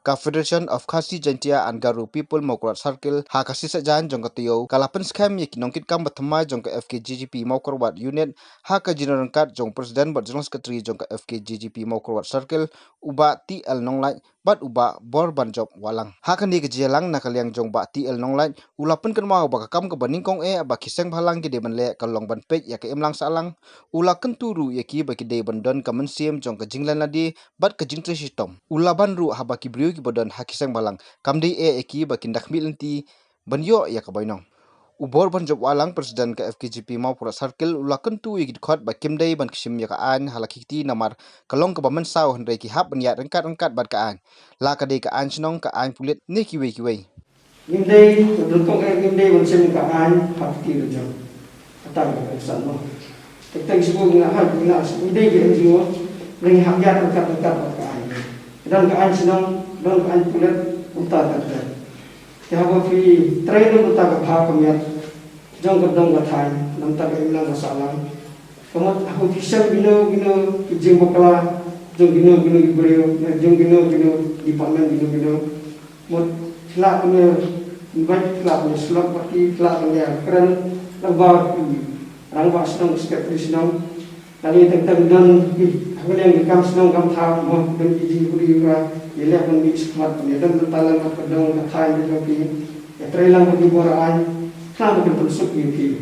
ka Federation of Khasi Jaintia and Garo People Mokrat Circle ha kasi sajan jong ka tiyo kalapan scam yek nongkit kam bathamai jong ka FKGGP Mokrat Unit ha ka general kat jong president bat jong secretary jong ka FKGGP Mokrat Circle uba TL nonglai bat uba bor banjob walang ha kan ni kejelang nakaliang jong ba TL nonglai ulapan kan mau ba kam ka baning kong ba kiseng bhalang ke de ban le kalong ban pek ya ka emlang salang ulakan turu ya ki ba ki de ban don ka mensiem jong ka jinglan ladi bat ka jingtre sitom ulaban ru ha ba ki briu ki bodon ha kiseng balang kamdi ki ba kindak milenti banyo ya ka bainong ubor ban job walang presiden ka FKGP mau pura circle ulakan tu igit khot ba kimdei ban kisim ya ka an halakiti namar kalong ka bamen saw hendai ki hap ban ya rengkat bat ka an la ka dei ka an snong ka an pulit ni kiwe kimdei dukong kimdei ban sim ka an hap ti ru jong atang ka san no tek sibu nga ha nga kimdei ki njiwo ring hap ya rengkat bat ka an dan ka an snong don ka an pulit uta ta Tiada fi trainer kita ke bahag kami jong kedong kathai nam tak ilang masalah. Kamu aku kisah bino kijing bakla jong bino ibreo jong bino department mot kelak punya baik kelak punya selok parti kelak punya keren lembah rangba senang sekretari senang tadi tentang dan aku yang dikam senang kam thang mau dan kijing brio Ia pun di sekolah ni dan bertalang ke pedang kathai di kopi. Ya terhilang bagi boraan, kenapa kita bersuk ni?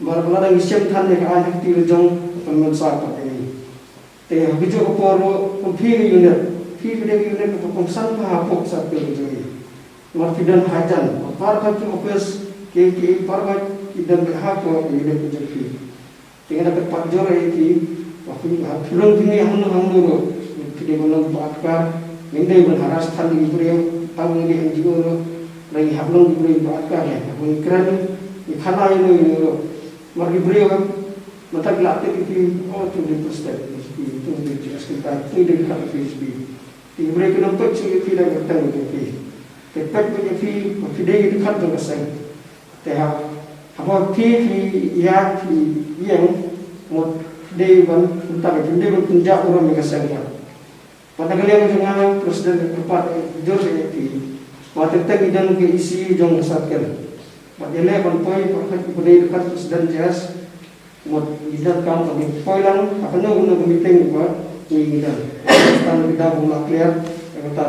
Baru-baru yang siap than yang ada di rejong pemerintah pada ini. Teh bijak keporo kompi unit, unit ke pengsan mahapok satu rejong. Marfidan hajan, parkai ke office ke parkai dan berhapok unit bijak. Tinggal dapat pajor ini, waktu film ini hanu kita belum pakar. Hindi berharas tadi ibreo tahu ni NGO lagi hablong ibreo bakar ya pun keren ikana ini mari ibreo mata gelate itu tu di posted itu di sekitar itu di kat Facebook ibreo kena pun sih tidak bertemu itu tetap punya video itu kan tu kesan teh apa yang mau dewan entah itu dewan penjak orang mengesan pada kalian dengan presiden keempat jujur ini, waktu kita idan ke isi jong sakel, pada lepas poin pakai budaya dekat presiden jas, mod idan kaum kami poilang, apa nak meeting buat ini idan, kita kita buat clear, kita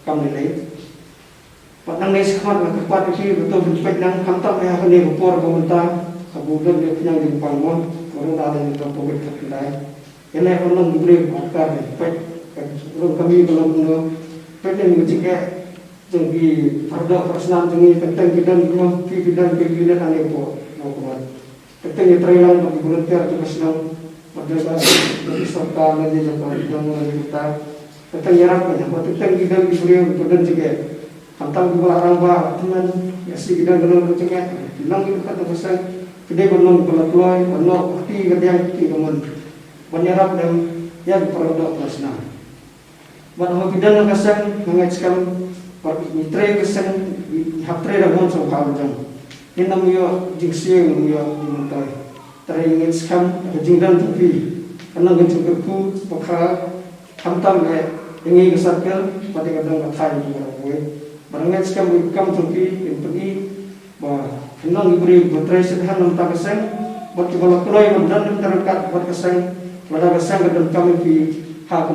kami nilai. Pada nilai sekarang keempat ini betul betul nang kantor yang kami report pemerintah, kemudian dia punya di Pangmon, orang ada yang terpukul terkendali, ini orang diberi akar belum kami belum pengen menjaga tinggi pada personal tinggi tentang bidang unit ane po tentang training bagi volunteer juga senang pada serta lagi bidang kita tentang yarak tentang bidang beliau dan juga tentang orang bah teman ya si bidang juga bilang itu kata pesan kita belum keluar belum hati kerja kita menyerap dan yang produk personal. Bahawa bidang kesan mengajarkan mitra kesan hatre dalam soal jam. Ini namanya jingsi namanya dimintai. Teringatkan jingdan tupi. Karena kecukupu pakar hantam ingin kesatkan pada kadang kathai juga. Mengajarkan ikam tupi yang pergi bah henang diberi mitra sederhana tentang kesan. Buat kalau keluar dan terdekat buat kesan pada kesan kadang kami di hak